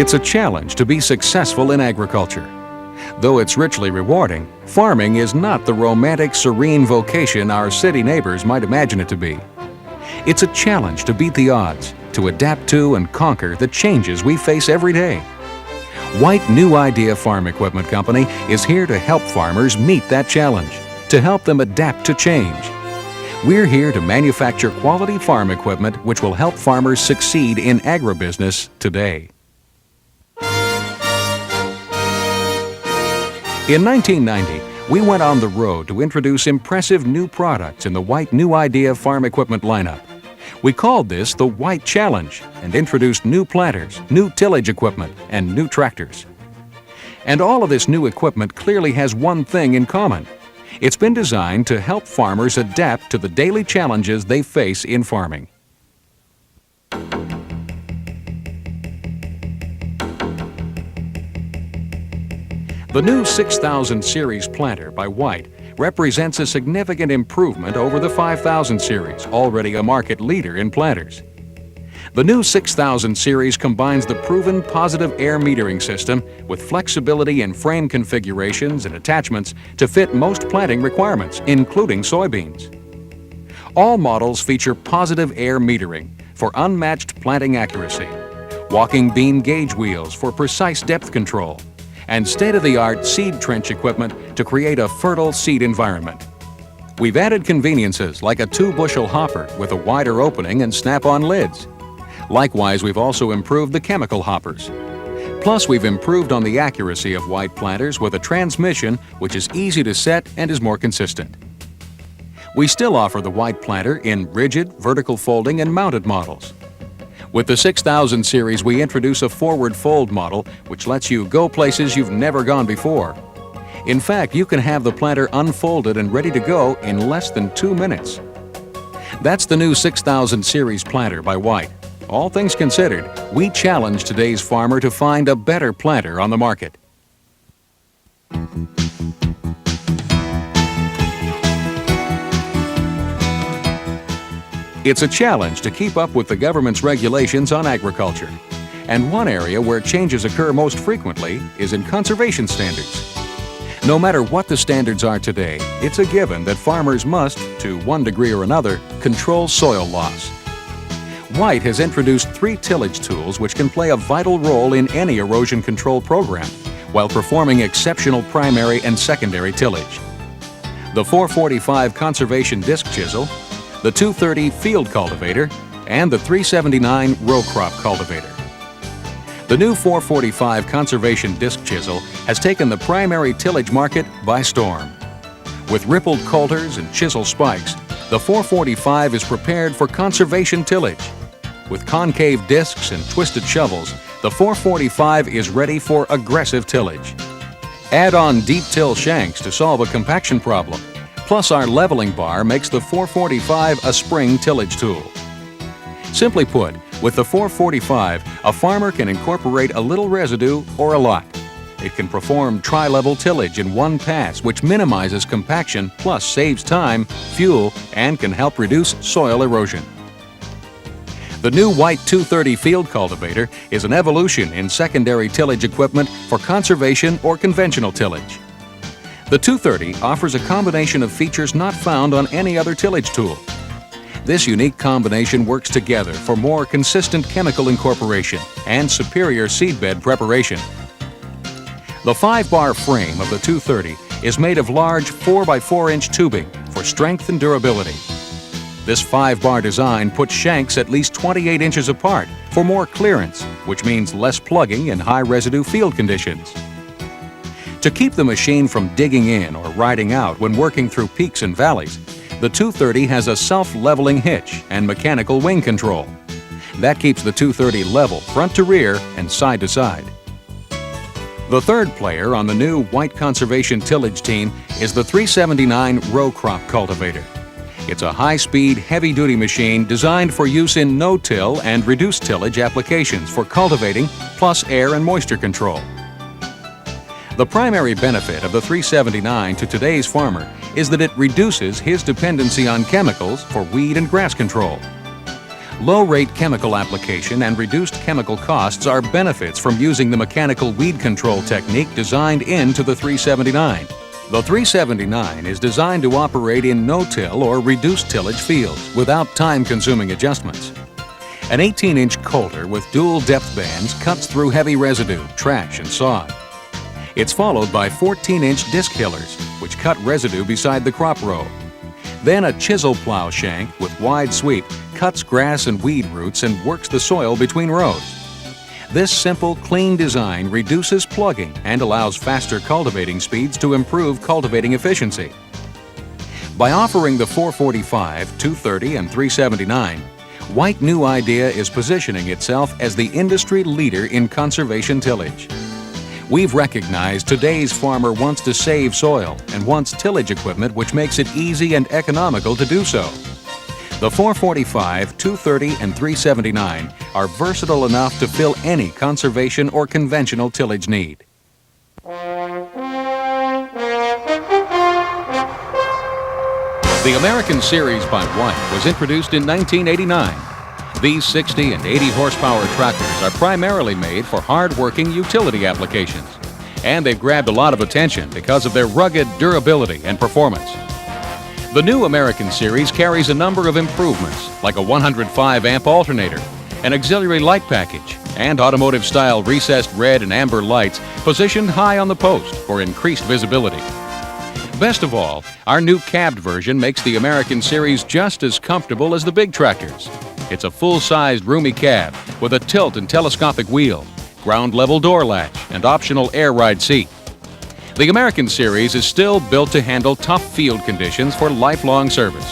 It's a challenge to be successful in agriculture. Though it's richly rewarding, farming is not the romantic, serene vocation our city neighbors might imagine it to be. It's a challenge to beat the odds, to adapt to and conquer the changes we face every day. White New Idea Farm Equipment Company is here to help farmers meet that challenge, to help them adapt to change. We're here to manufacture quality farm equipment which will help farmers succeed in agribusiness today. In 1990, we went on the road to introduce impressive new products in the White New Idea farm equipment lineup. We called this the White Challenge and introduced new planters, new tillage equipment, and new tractors. And all of this new equipment clearly has one thing in common. It's been designed to help farmers adapt to the daily challenges they face in farming. The new 6000 series planter by White represents a significant improvement over the 5000 series, already a market leader in planters. The new 6000 series combines the proven positive air metering system with flexibility in frame configurations and attachments to fit most planting requirements, including soybeans. All models feature positive air metering for unmatched planting accuracy, walking beam gauge wheels for precise depth control, and state-of-the-art seed trench equipment to create a fertile seed environment. We've added conveniences like a 2-bushel hopper with a wider opening and snap-on lids. Likewise, we've also improved the chemical hoppers. Plus, we've improved on the accuracy of White planters with a transmission which is easy to set and is more consistent. We still offer the White planter in rigid, vertical folding, and mounted models. With the 6000 series, we introduce a forward fold model which lets you go places you've never gone before. In fact, you can have the planter unfolded and ready to go in less than 2 minutes. That's the new 6000 series planter by White. All things considered, we challenge today's farmer to find a better planter on the market. It's a challenge to keep up with the government's regulations on agriculture. And one area where changes occur most frequently is in conservation standards. No matter what the standards are today, it's a given that farmers must, to one degree or another, control soil loss. White has introduced 3 tillage tools which can play a vital role in any erosion control program while performing exceptional primary and secondary tillage. The 445 Conservation Disc Chisel, the 230 Field Cultivator, and the 379 Row Crop Cultivator. The new 445 Conservation Disc Chisel has taken the primary tillage market by storm. With rippled coulters and chisel spikes, the 445 is prepared for conservation tillage. With concave discs and twisted shovels, the 445 is ready for aggressive tillage. Add on deep till shanks to solve a compaction problem. Plus, our leveling bar makes the 445 a spring tillage tool. Simply put, with the 445, a farmer can incorporate a little residue or a lot. It can perform tri-level tillage in one pass, which minimizes compaction, plus saves time, fuel, and can help reduce soil erosion. The new White 230 Field Cultivator is an evolution in secondary tillage equipment for conservation or conventional tillage. The 230 offers a combination of features not found on any other tillage tool. This unique combination works together for more consistent chemical incorporation and superior seedbed preparation. The 5-bar frame of the 230 is made of large 4x4-inch tubing for strength and durability. This 5-bar design puts shanks at least 28 inches apart for more clearance, which means less plugging in high residue field conditions. To keep the machine from digging in or riding out when working through peaks and valleys, the 230 has a self-leveling hitch and mechanical wing control. That keeps the 230 level front to rear and side to side. The third player on the new White Conservation Tillage team is the 379 Row Crop Cultivator. It's a high-speed, heavy-duty machine designed for use in no-till and reduced tillage applications for cultivating, plus air and moisture control. The primary benefit of the 379 to today's farmer is that it reduces his dependency on chemicals for weed and grass control. Low-rate chemical application and reduced chemical costs are benefits from using the mechanical weed control technique designed into the 379. The 379 is designed to operate in no-till or reduced tillage fields without time-consuming adjustments. An 18-inch coulter with dual depth bands cuts through heavy residue, trash, and sod. It's followed by 14-inch disc hillers, which cut residue beside the crop row. Then a chisel plow shank with wide sweep cuts grass and weed roots and works the soil between rows. This simple, clean design reduces plugging and allows faster cultivating speeds to improve cultivating efficiency. By offering the 445, 230, and 379, White New Idea is positioning itself as the industry leader in conservation tillage. We've recognized today's farmer wants to save soil and wants tillage equipment which makes it easy and economical to do so. The 445, 230, and 379 are versatile enough to fill any conservation or conventional tillage need. The American Series by White was introduced in 1989. These 60 and 80 horsepower tractors are primarily made for hard-working utility applications, and they've grabbed a lot of attention because of their rugged durability and performance. The new American Series carries a number of improvements, like a 105 amp alternator, an auxiliary light package, and automotive-style recessed red and amber lights positioned high on the post for increased visibility. Best of all, our new cabbed version makes the American Series just as comfortable as the big tractors. It's a full-sized roomy cab with a tilt and telescopic wheel, ground-level door latch, and optional air ride seat. The American Series is still built to handle tough field conditions for lifelong service.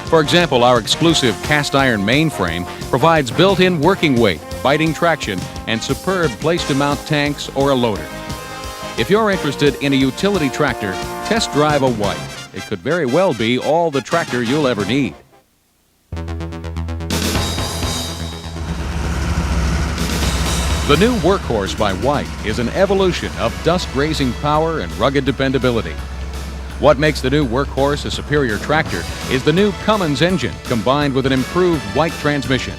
For example, our exclusive cast-iron mainframe provides built-in working weight, biting traction, and superb place-to-mount tanks or a loader. If you're interested in a utility tractor, test drive a White. It could very well be all the tractor you'll ever need. The new Workhorse by White is an evolution of dust-grazing power and rugged dependability. What makes the new Workhorse a superior tractor is the new Cummins engine combined with an improved White transmission.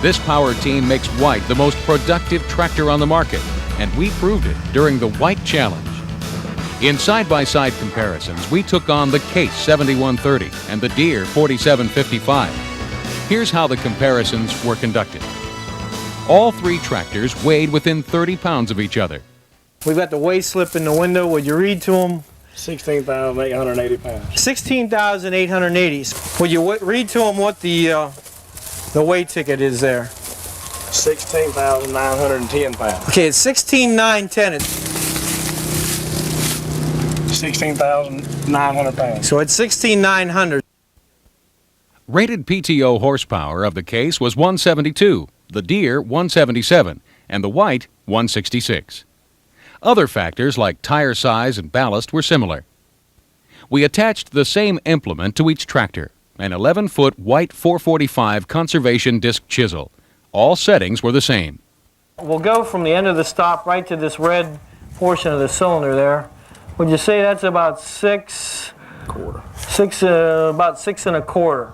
This power team makes White the most productive tractor on the market, and we proved it during the White Challenge. In side-by-side comparisons, we took on the Case 7130 and the Deere 4755. Here's how the comparisons were conducted. All three tractors weighed within 30 pounds of each other. We've got the weigh slip in the window. Would you read to them? 16,880 pounds. 16,880. Would you read to them what the weigh ticket is there? 16,910 pounds. Okay, it's 16,910. It's 16,900 pounds. So it's 16,900. Rated PTO horsepower of the Case was 172, the Deere 177, and the White 166. Other factors like tire size and ballast were similar. We attached the same implement to each tractor, an 11-foot White 445 conservation disc chisel. All settings were the same. We'll go from the end of the stop right to this red portion of the cylinder there. Would you say that's about about 6 1/4?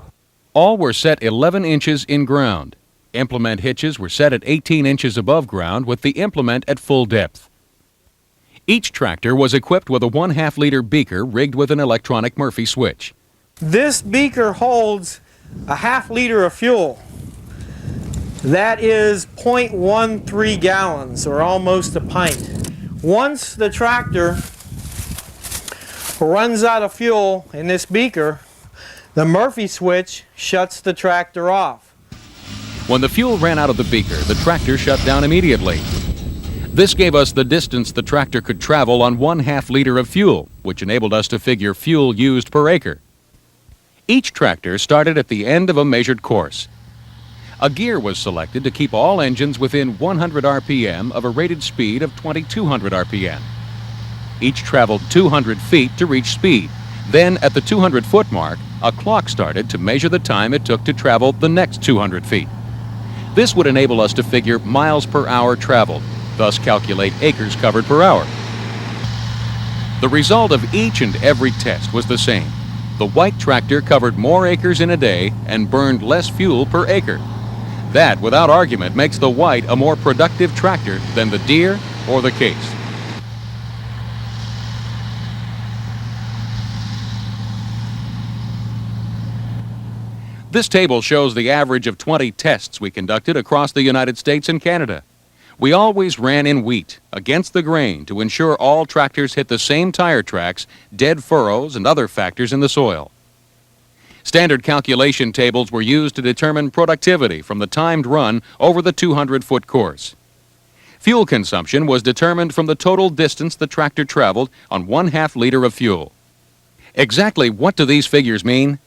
All were set 11 inches in ground. Implement hitches were set at 18 inches above ground with the implement at full depth. Each tractor was equipped with a 1/2 liter beaker rigged with an electronic Murphy switch. This beaker holds a 1/2 liter of fuel. That is 0.13 gallons, or almost a pint. Once the tractor runs out of fuel in this beaker, the Murphy switch shuts the tractor off. When the fuel ran out of the beaker, the tractor shut down immediately. This gave us the distance the tractor could travel on 1/2 liter of fuel, which enabled us to figure fuel used per acre. Each tractor started at the end of a measured course. A gear was selected to keep all engines within 100 RPM of a rated speed of 2200 RPM. Each traveled 200 feet to reach speed. Then, at the 200-foot mark, a clock started to measure the time it took to travel the next 200 feet. This would enable us to figure miles per hour traveled, thus calculate acres covered per hour. The result of each and every test was the same. The White tractor covered more acres in a day and burned less fuel per acre. That, without argument, makes the White a more productive tractor than the Deere or the Case. This table shows the average of 20 tests we conducted across the United States and Canada. We always ran in wheat, against the grain, to ensure all tractors hit the same tire tracks, dead furrows, and other factors in the soil. Standard calculation tables were used to determine productivity from the timed run over the 200-foot course. Fuel consumption was determined from the total distance the tractor traveled on 1/2 liter of fuel. Exactly what do these figures mean?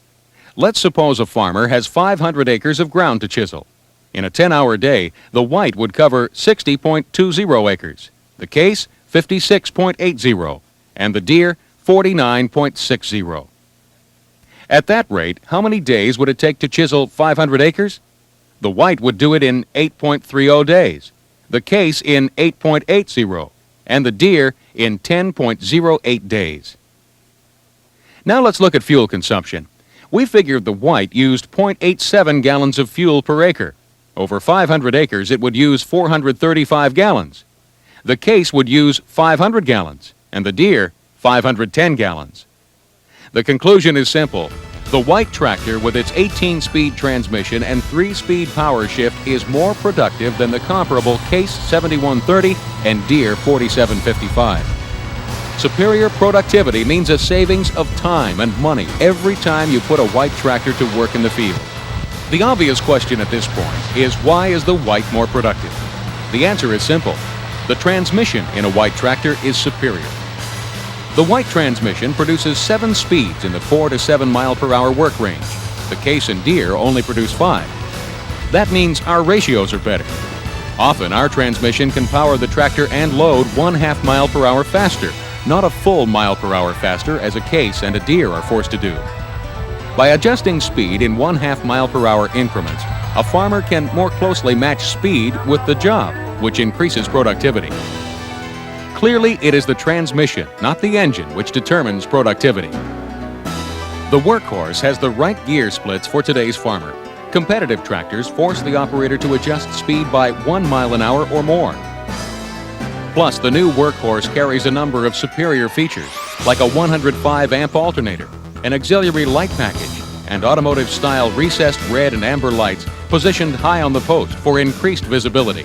Let's suppose a farmer has 500 acres of ground to chisel. In a 10-hour day, the White would cover 60.20 acres, the Case 56.80, and the Deere 49.60. At that rate, how many days would it take to chisel 500 acres? The White would do it in 8.30 days, the Case in 8.80, and the Deere in 10.08 days. Now let's look at fuel consumption. We figured the White used 0.87 gallons of fuel per acre. Over 500 acres, it would use 435 gallons. The Case would use 500 gallons, and the Deere 510 gallons. The conclusion is simple. The White tractor with its 18-speed transmission and 3-speed power shift is more productive than the comparable Case 7130 and Deere 4755. Superior productivity means a savings of time and money every time you put a White tractor to work in the field. The obvious question at this point is, why is the White more productive? The answer is simple. The transmission in a White tractor is superior. The White transmission produces 7 speeds in the 4 to 7 mile per hour work range. The Case and Deere only produce 5. That means our ratios are better. Often our transmission can power the tractor and load 1/2 mile per hour faster, not a full mile per hour faster as a Case and a Deere are forced to do. By adjusting speed in 1/2 mile per hour increments, a farmer can more closely match speed with the job, which increases productivity. Clearly, it is the transmission, not the engine, which determines productivity. The Workhorse has the right gear splits for today's farmer. Competitive tractors force the operator to adjust speed by 1 mile an hour or more. Plus, the new Workhorse carries a number of superior features, like a 105 amp alternator, an auxiliary light package, and automotive-style recessed red and amber lights positioned high on the post for increased visibility.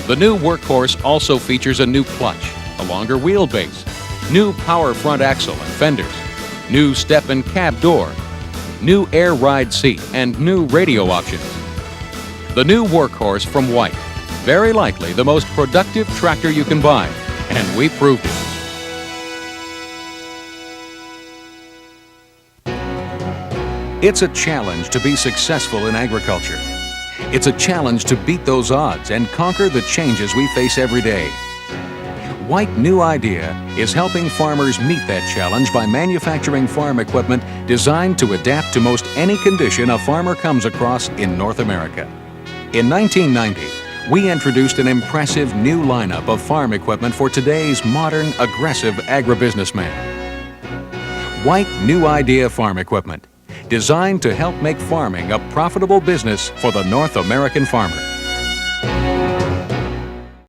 The new Workhorse also features a new clutch, a longer wheelbase, new power front axle and fenders, new step and cab door, new air ride seat, and new radio options. The new Workhorse from White. Very likely the most productive tractor you can buy, and we proved it. It's a challenge to be successful in agriculture. It's a challenge to beat those odds and conquer the changes we face every day. White New Idea is helping farmers meet that challenge by manufacturing farm equipment designed to adapt to most any condition a farmer comes across in North America. In 1990, we introduced an impressive new lineup of farm equipment for today's modern, aggressive agribusinessman. White New Idea farm equipment, designed to help make farming a profitable business for the North American farmer.